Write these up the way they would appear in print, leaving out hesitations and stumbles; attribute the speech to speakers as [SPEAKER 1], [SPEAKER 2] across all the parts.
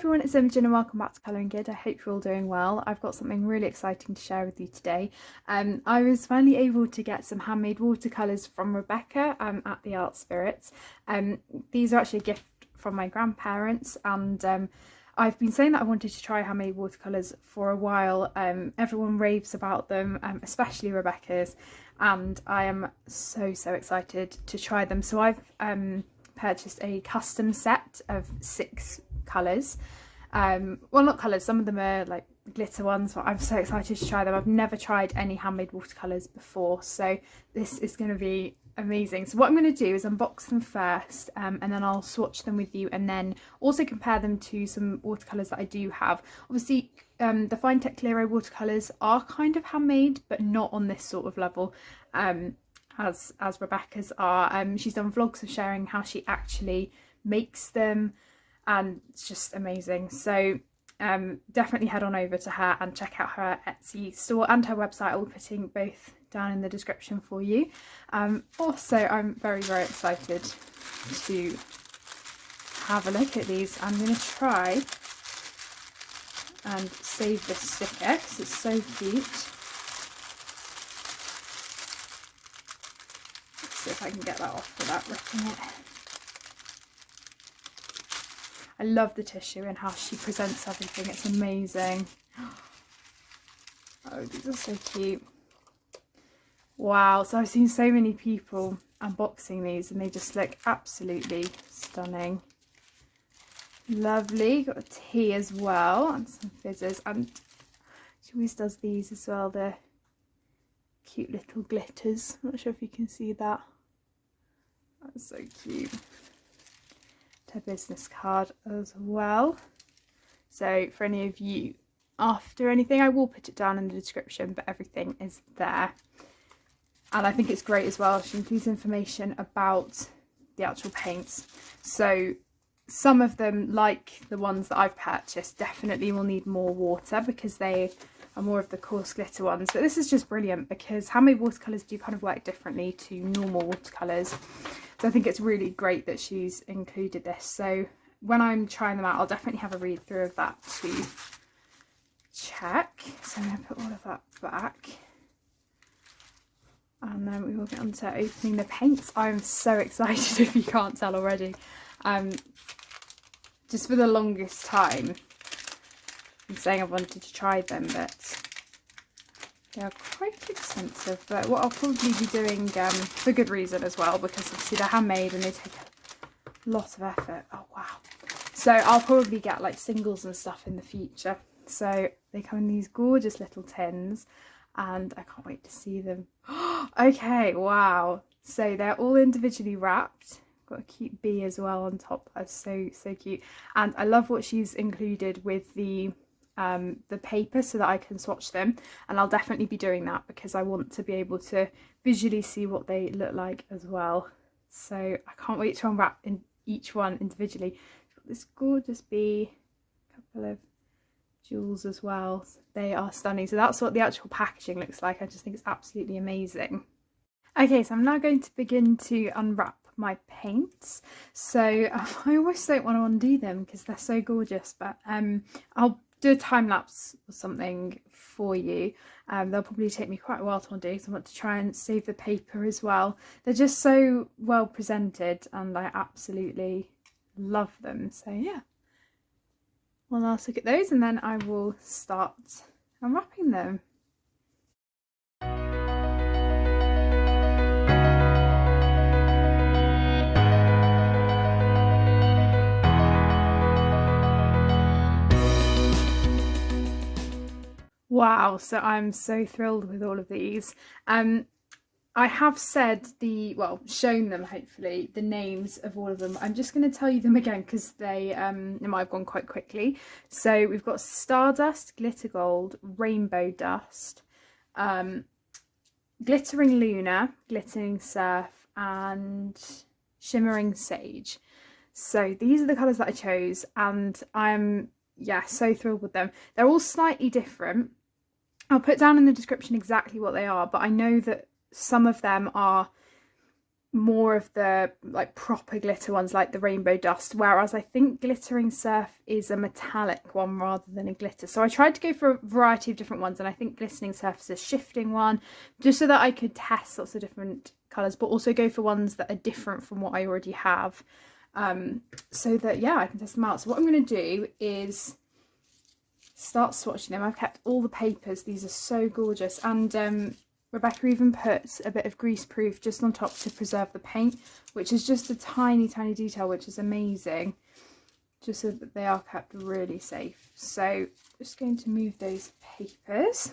[SPEAKER 1] everyone, it's Imogen and welcome back to Colouring Good. I hope you're all doing well. I've got something really exciting to share with you today. I was finally able to get some handmade watercolours from Rebecca at the Art Spirits. These are actually a gift from my grandparents, and I've been saying that I wanted to try handmade watercolours for a while. Everyone raves about them, especially Rebecca's, and I am so excited to try them. So I've purchased a custom set of 6 colours. Well, not colours, some of them are like glitter ones, but I'm so excited to try them. I've never tried any handmade watercolours before, so this is going to be amazing. So what I'm going to do is unbox them first, and then I'll swatch them with you, and then also compare them to some watercolours that I do have. Obviously the Fine Tech Clearo watercolours are kind of handmade, but not on this sort of level as Rebecca's are. She's done vlogs of sharing how she actually makes them, and it's just amazing. So definitely head on over to her and check out her Etsy store and her website. I'll be putting both down in the description for you. Also, I'm very excited to have a look at these. I'm going to try and save this sticker because it's so cute. Let's see if I can get that off without ripping it. I love the tissue and how she presents everything, it's amazing. Oh, these are so cute. Wow, so I've seen so many people unboxing these and they just look absolutely stunning. Lovely, got a tea as well and some fizzes, and she always does these as well, the cute little glitters. I'm not sure if you can see that. That's so cute. Her business card as well. So for any of you after anything, I will put it down in the description, but everything is there. And I think it's great as well, she includes information about the actual paints. So some of them, like the ones that I've purchased, definitely will need more water because they are more of the coarse glitter ones. But this is just brilliant because handmade watercolours do kind of work differently to normal watercolours. So I think it's really great that she's included this. So when I'm trying them out, I'll definitely have a read through of that to check. So I'm going to put all of that back. And then we will get on to opening the paints. I'm so excited if you can't tell already. Just for the longest time, I'm saying I wanted to try them, but they are quite expensive. But what I'll probably be doing, for good reason as well, because obviously they're handmade and they take a lot of effort. Oh wow. So I'll probably get like singles and stuff in the future. So they come in these gorgeous little tins and I can't wait to see them. Okay, wow. So they're all individually wrapped. Got a cute bee as well on top. That's so cute. And I love what she's included with the paper so that I can swatch them, and I'll definitely be doing that because I want to be able to visually see what they look like as well. So I can't wait to unwrap in each one individually. Got this gorgeous bee, a couple of jewels as well. So they are stunning. So that's what the actual packaging looks like. I just think it's absolutely amazing. Okay, so I'm now going to begin to unwrap my paints. So I almost don't want to undo them because they're so gorgeous, but I'll do a time lapse or something for you. They'll probably take me quite a while to undo, so I want to try and save the paper as well. They're just so well presented and I absolutely love them. So yeah, well, I'll look at those and then I will start unwrapping them. Wow, so I'm so thrilled with all of these. I have said shown them hopefully the names of all of them. I'm just going to tell you them again because they might have gone quite quickly. So we've got Stardust, Glitter Gold, Rainbow Dust, Glittering Luna, Glittering Surf, and Shimmering Sage. So these are the colours that I chose, and I'm so thrilled with them. They're all slightly different. I'll put down in the description exactly what they are, but I know that some of them are more of the like proper glitter ones, like the rainbow dust, whereas I think glittering surf is a metallic one rather than a glitter. So I tried to go for a variety of different ones, and I think glistening surf is a shifting one, just so that I could test lots of different colours, but also go for ones that are different from what I already have, so that, yeah, I can test them out. So what I'm going to do is start swatching them. I've kept all the papers. These are so gorgeous, and Rebecca even puts a bit of greaseproof just on top to preserve the paint, which is just a tiny, tiny detail, which is amazing, just so that they are kept really safe. So just going to move those papers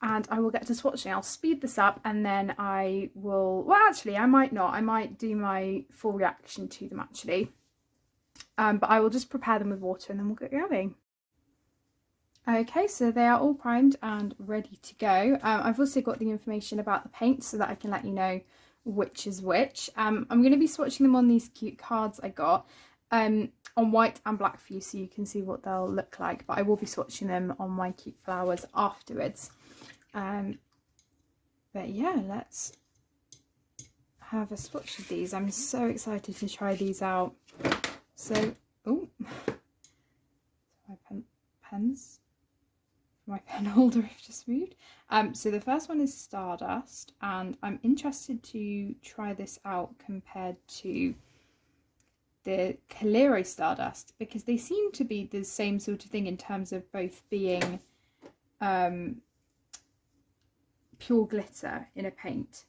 [SPEAKER 1] and I will get to swatching. I'll speed this up and then I will, well, actually, I might not. I might do my full reaction to them, actually. But I will just prepare them with water and then we'll get going. Okay, so they are all primed and ready to go. I've also got the information about the paint so that I can let you know which is which. I'm going to be swatching them on these cute cards I got, on white and black for you so you can see what they'll look like, but I will be swatching them on my cute flowers afterwards. But yeah, let's have a swatch of these. I'm so excited to try these out. So, oh, my pens. My pen holder I've just moved. So the first one is Stardust, and I'm interested to try this out compared to the Calero Stardust, because they seem to be the same sort of thing in terms of both being pure glitter in a paint.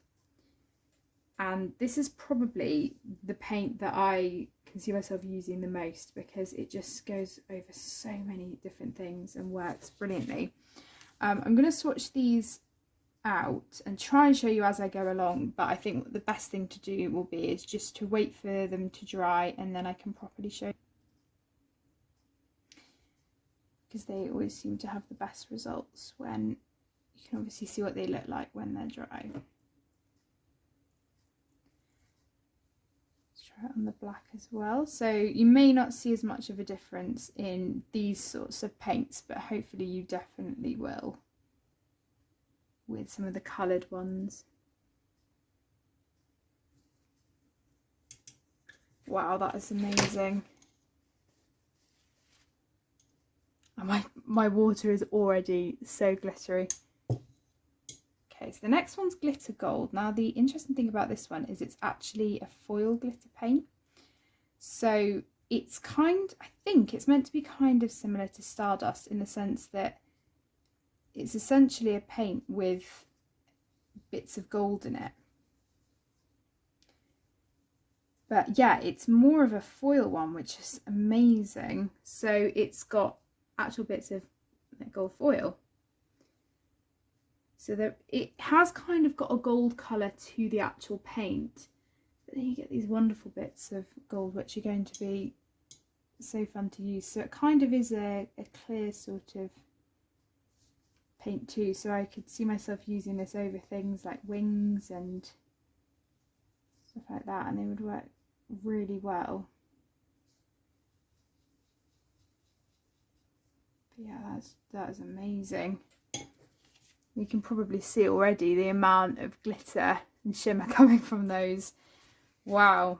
[SPEAKER 1] And this is probably the paint that I can see myself using the most, because it just goes over so many different things and works brilliantly. I'm going to swatch these out and try and show you as I go along, but I think the best thing to do will be is just to wait for them to dry and then I can properly show you, because they always seem to have the best results when you can obviously see what they look like when they're dry. Try it on the black as well. So you may not see as much of a difference in these sorts of paints, but hopefully you definitely will with some of the coloured ones. Wow, that is amazing. And my water is already so glittery. Okay, so the next one's Glitter Gold. Now the interesting thing about this one is it's actually a foil glitter paint. So it's I think it's meant to be kind of similar to Stardust in the sense that it's essentially a paint with bits of gold in it. But yeah, it's more of a foil one, which is amazing. So it's got actual bits of gold foil. So that it has kind of got a gold colour to the actual paint, but then you get these wonderful bits of gold which are going to be so fun to use. So it kind of is a clear sort of paint too, so I could see myself using this over things like wings and stuff like that, and they would work really well. But yeah, that is amazing. You can probably see already the amount of glitter and shimmer coming from those. Wow.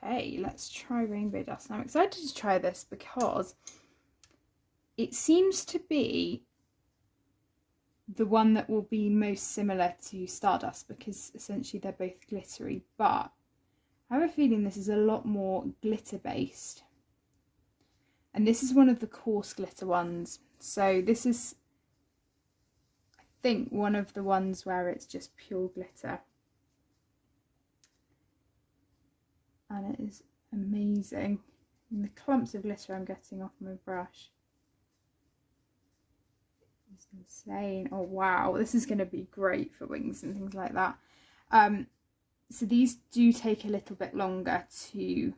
[SPEAKER 1] Okay, let's try Rainbow Dust. Now I'm excited to try this because it seems to be the one that will be most similar to Stardust, because essentially they're both glittery, but I have a feeling this is a lot more glitter based. And this is one of the coarse glitter ones. So this is, I think, one of the ones where it's just pure glitter. And it is amazing. And the clumps of glitter I'm getting off my brush. It's insane. Oh wow, this is going to be great for wings and things like that. So these do take a little bit longer to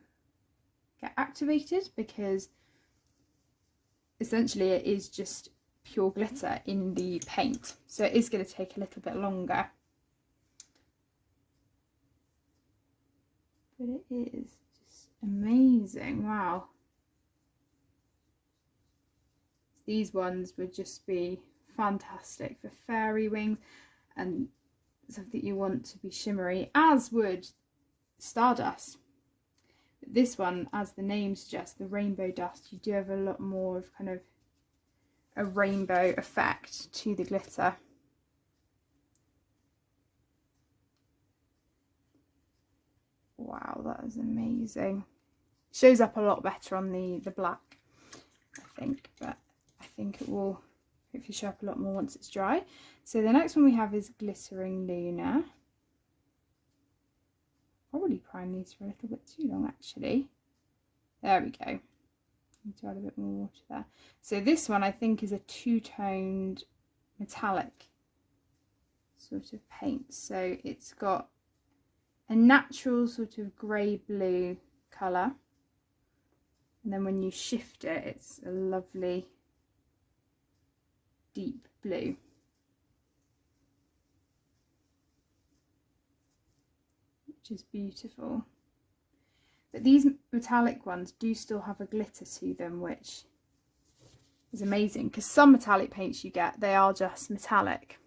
[SPEAKER 1] get activated, because essentially it is just pure glitter in the paint, so it is going to take a little bit longer, but it is just amazing. Wow, these ones would just be fantastic for fairy wings and something you want to be shimmery, as would Stardust. But this one, as the name suggests, the rainbow dust, you do have a lot more of kind of a rainbow effect to the glitter. Wow, that is amazing. Shows up a lot better on the black, I think, but I think it will hopefully show up a lot more once it's dry. So the next one we have is Glittering Lunar. Probably prime these for a little bit too long, actually. There we go. Need to add a bit more water there. So this one I think is a two-toned metallic sort of paint. So it's got a natural sort of grey-blue colour. And then when you shift it, it's a lovely deep blue. Which is beautiful. But these metallic ones do still have a glitter to them, which is amazing, because some metallic paints you get, they are just metallic.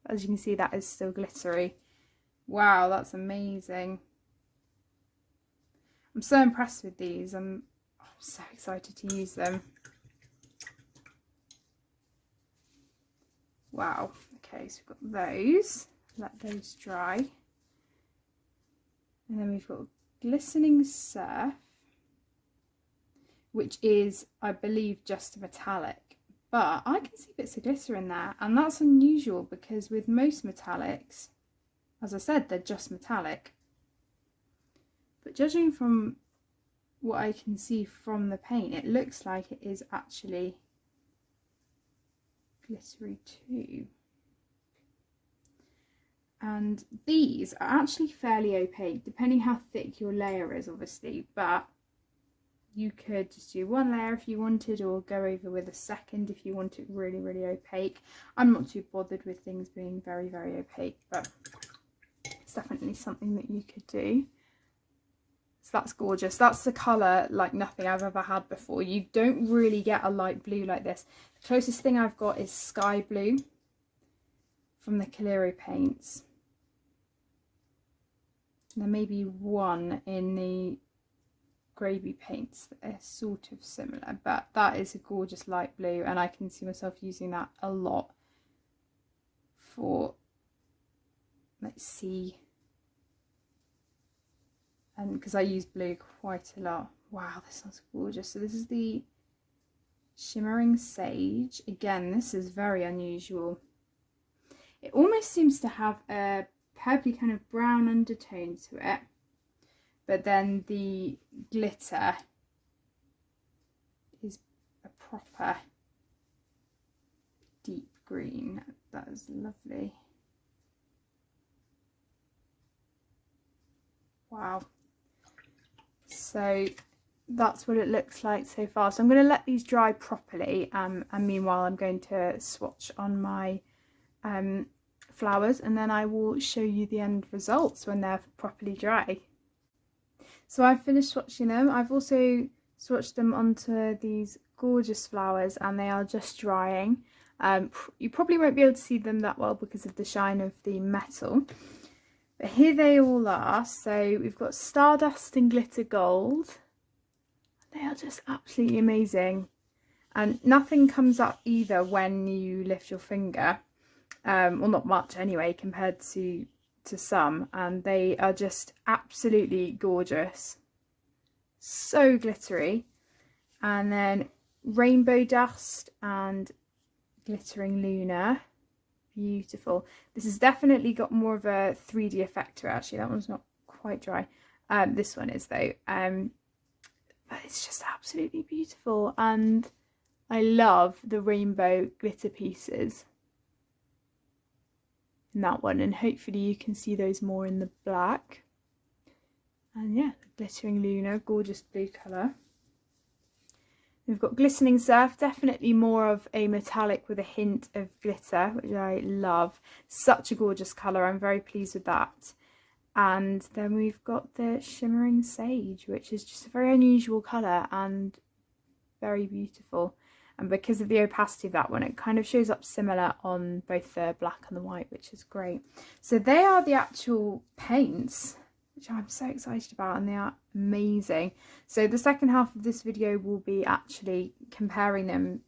[SPEAKER 1] As you can see, that is still glittery. Wow, that's amazing. I'm so impressed with these. I'm so excited to use them. Wow. Okay, so we've got those. Let those dry. And then we've got Glistening Surf, which is, I believe, just metallic. But I can see bits of glitter in there, and that's unusual because with most metallics, as I said, they're just metallic. But judging from what I can see from the paint, it looks like it is actually glittery too. And these are actually fairly opaque, depending how thick your layer is, obviously, but you could just do one layer if you wanted, or go over with a second if you want it really, really opaque. I'm not too bothered with things being very, very opaque, but it's definitely something that you could do. So that's gorgeous. That's the colour like nothing I've ever had before. You don't really get a light blue like this. The closest thing I've got is sky blue from the Calero paints. There may be one in the Gravy paints that are sort of similar, but that is a gorgeous light blue, and I can see myself using that a lot for, let's see, and because I use blue quite a lot. Wow, this sounds gorgeous. So this is the Shimmering Sage. Again, this is very unusual. It almost seems to have a purpley kind of brown undertone to it, but then the glitter is a proper deep green. That is lovely. Wow. So that's what it looks like so far. So I'm going to let these dry properly, and meanwhile I'm going to swatch on my flowers, and then I will show you the end results when they're properly dry. So I've finished swatching them. I've also swatched them onto these gorgeous flowers, and they are just drying. You probably won't be able to see them that well because of the shine of the metal, but here they all are. So we've got Stardust and Glitter Gold. They are just absolutely amazing, and nothing comes up either when you lift your finger. Well, not much anyway compared to some, and they are just absolutely gorgeous, so glittery. And then Rainbow Dust and Glittering Lunar, beautiful. This has definitely got more of a 3D effect to it. Actually, that one's not quite dry. This one is though, but it's just absolutely beautiful, and I love the rainbow glitter pieces in that one, and hopefully you can see those more in the black. And yeah, the Glittering Lunar, gorgeous blue colour. We've got Glistening Surf, definitely more of a metallic with a hint of glitter, which I love. Such a gorgeous colour, I'm very pleased with that. And then we've got the Shimmering Sage, which is just a very unusual colour and very beautiful. and because of the opacity of that one, it kind of shows up similar on both the black and the white, which is great. So they are the actual paints, which I'm so excited about, and they are amazing. So the second half of this video will be actually comparing them,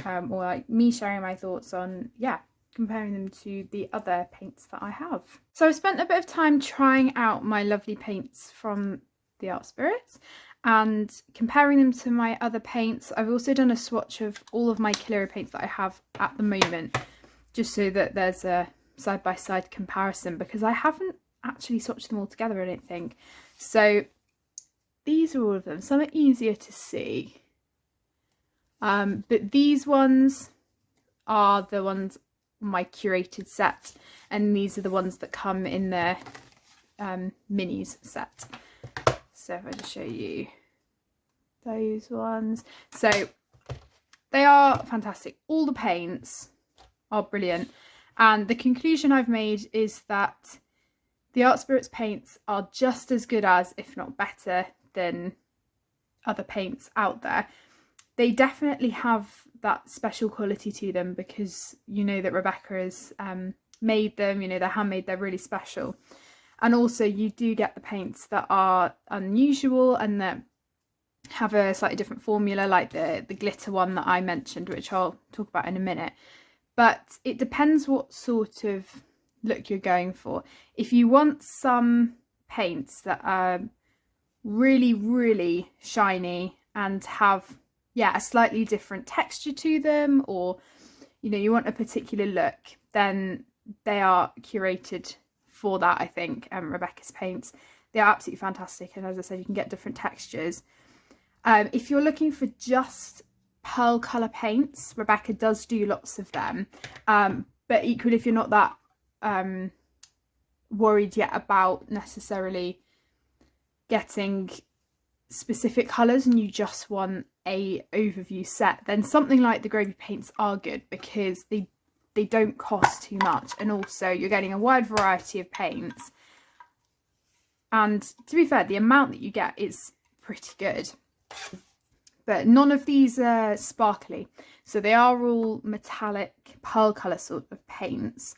[SPEAKER 1] or like me sharing my thoughts on, yeah, comparing them to the other paints that I have. So I've spent a bit of time trying out my lovely paints from the Art Spirits and comparing them to my other paints. I've also done a swatch of all of my Kalira paints that I have at the moment, just so that there's a side-by-side comparison, because I haven't actually swatched them all together, I don't think. So these are all of them. Some are easier to see, but these ones are the ones my curated set, and these are the ones that come in their minis set. So if I just show you those ones, so they are fantastic. All the paints are brilliant, and the conclusion I've made is that the Art Spirits paints are just as good as, if not better than, other paints out there. They definitely have that special quality to them, because you know that Rebecca has made them, you know, they're handmade, they're really special. And also you do get the paints that are unusual and that have a slightly different formula, like the glitter one that I mentioned, which I'll talk about in a minute. But it depends what sort of look you're going for. If you want some paints that are really, really shiny and have, yeah, a slightly different texture to them, or, you know, you want a particular look, then they are curated for that, I think. Rebecca's paints, they are absolutely fantastic, and as I said, you can get different textures. If you're looking for just pearl colour paints, Rebecca does do lots of them, but equally, if you're not that worried yet about necessarily getting specific colours and you just want a overview set, then something like the Gravy paints are good, because they don't cost too much, and also you're getting a wide variety of paints, and to be fair, the amount that you get is pretty good. But none of these are sparkly, so they are all metallic pearl colour sort of paints,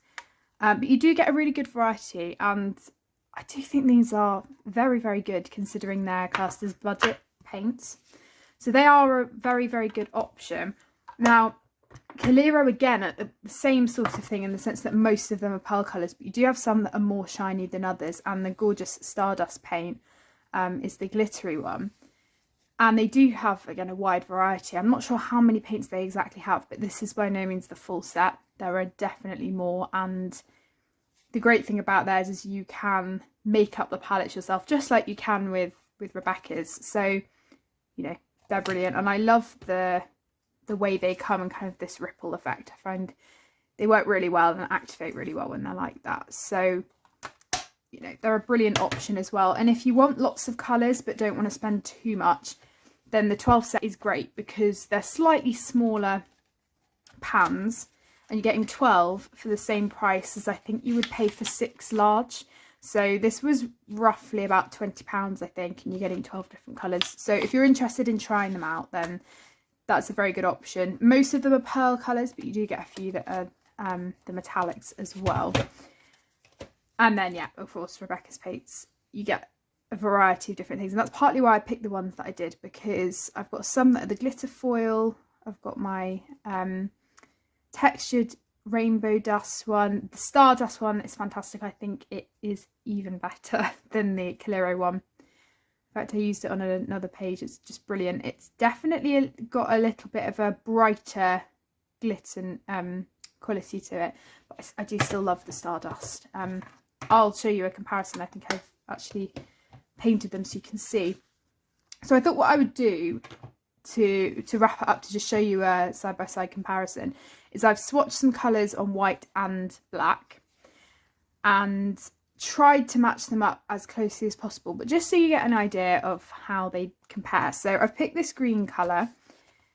[SPEAKER 1] but you do get a really good variety, and I do think these are very, very good considering they're classed as budget paints. So they are a very, very good option. Now, Kalira, again, are the same sort of thing in the sense that most of them are pearl colours, but you do have some that are more shiny than others, and the gorgeous Stardust paint is the glittery one. And they do have, again, a wide variety. I'm not sure how many paints they exactly have, but this is by no means the full set. There are definitely more, and the great thing about theirs is you can make up the palettes yourself, just like you can with Rebecca's. So, you know, they're brilliant, and I love the way they come and kind of this ripple effect. I find they work really well and activate really well when they're like that. So, you know, they're a brilliant option as well. And if you want lots of colours but don't want to spend too much, then the 12 set is great, because they're slightly smaller pans, and you're getting 12 for the same price as I think you would pay for 6 large. So this was roughly about £20, I think, and you're getting 12 different colours. So if you're interested in trying them out, then that's a very good option. Most of them are pearl colours, but you do get a few that are the metallics as well. And then, yeah, of course, Rebecca's paints, you get a variety of different things. And that's partly why I picked the ones that I did, because I've got some that are the glitter foil. I've got my textured rainbow dust one. The Stardust one is fantastic. I think it is even better than the Kalira one. In fact, I used it on another page. It's just brilliant. It's definitely got a little bit of a brighter glitter quality to it, but I do still love the Stardust. I'll show you a comparison. I think I've actually painted them so you can see. So I thought what I would do to wrap it up, to just show you a side-by-side comparison, is I've swatched some colours on white and black and tried to match them up as closely as possible, but just so you get an idea of how they compare. So I've picked this green colour.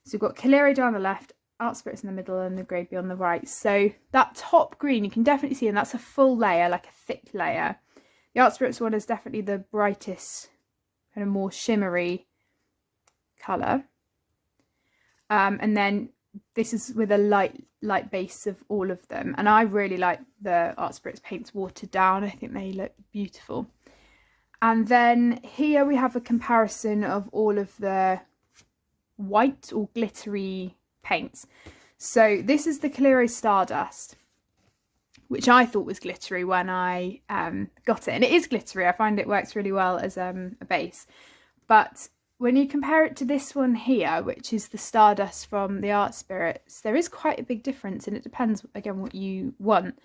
[SPEAKER 1] So we've got Kalira down the left, Art Spirits in the middle, and the Gravy on the right. So that top green you can definitely see, and that's a full layer, like a thick layer. The Art Spirits one is definitely the brightest, kind of more shimmery colour. And then this is with a light base of all of them, and I really like the Art Spirits paints watered down. I think they look beautiful. And then here we have a comparison of all of the white or glittery paints. So this is the Coliro Stardust, which I thought was glittery when I got it, and it is glittery. I find it works really well as a base, but when you compare it to this one here, which is the Stardust from the Art Spirits, there is quite a big difference, and it depends, again, what you want.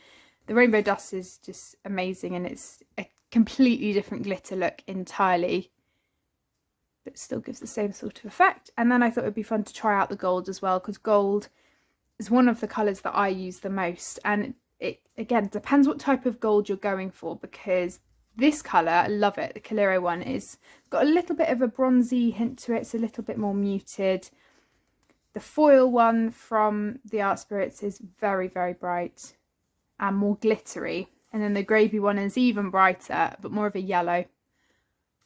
[SPEAKER 1] The Rainbow Dust is just amazing, and it's a completely different glitter look entirely, but still gives the same sort of effect. And then I thought it'd be fun to try out the gold as well, because gold is one of the colours that I use the most, and it, again, depends what type of gold you're going for, because this colour, I love it, the Coliro one, is got a little bit of a bronzy hint to it. It's a little bit more muted. The foil one from the Art Spirits is very, very bright and more glittery. And then the Gravy one is even brighter, but more of a yellow.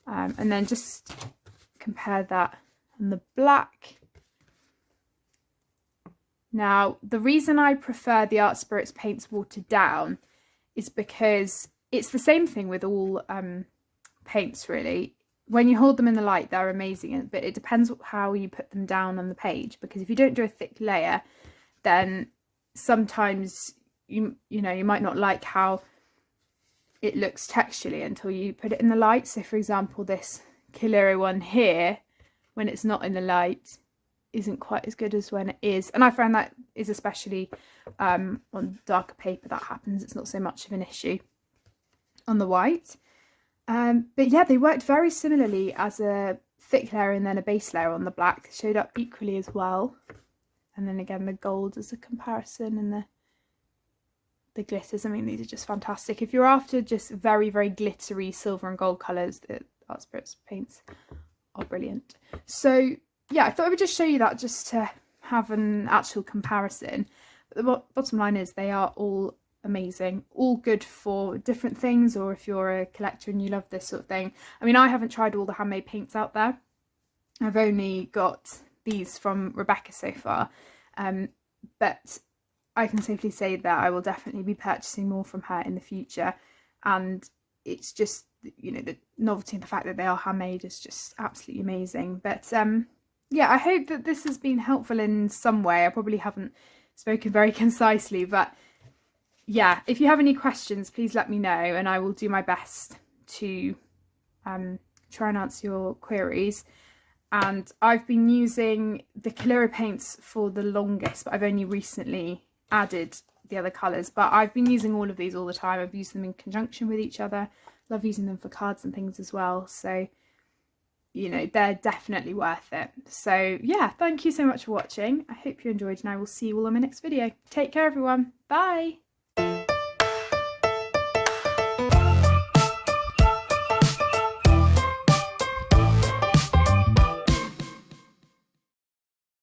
[SPEAKER 1] And then just compare that and the black. Now, the reason I prefer the Art Spirits paints watered down is because it's the same thing with all paints, really. When you hold them in the light, they're amazing, but it depends how you put them down on the page, because if you don't do a thick layer, then sometimes you might not like how it looks texturally until you put it in the light. So for example, this Coliro one here, when it's not in the light, isn't quite as good as when it is, and I find that is especially on darker paper that happens. It's not so much of an issue on the white, but yeah, they worked very similarly as a thick layer and then a base layer on the black. They showed up equally as well. And then again, the gold as a comparison, and the glitters. I mean, these are just fantastic. If you're after just very, very glittery silver and gold colours, the Art Spirits paints are brilliant. So yeah, I thought I would just show you that just to have an actual comparison. But the bottom line is they are all amazing, all good for different things, or if you're a collector and you love this sort of thing. I mean, I haven't tried all the handmade paints out there. I've only got these from Rebecca so far, but I can safely say that I will definitely be purchasing more from her in the future. And it's just, you know, the novelty and the fact that they are handmade is just absolutely amazing. But yeah, I hope that this has been helpful in some way. I probably haven't spoken very concisely, but yeah, if you have any questions, please let me know, and I will do my best to try and answer your queries. And I've been using the Coliro paints for the longest, but I've only recently added the other colours. But I've been using all of these all the time. I've used them in conjunction with each other. Love using them for cards and things as well. So, you know, they're definitely worth it. So yeah, thank you so much for watching. I hope you enjoyed, and I will see you all on my next video. Take care, everyone. Bye.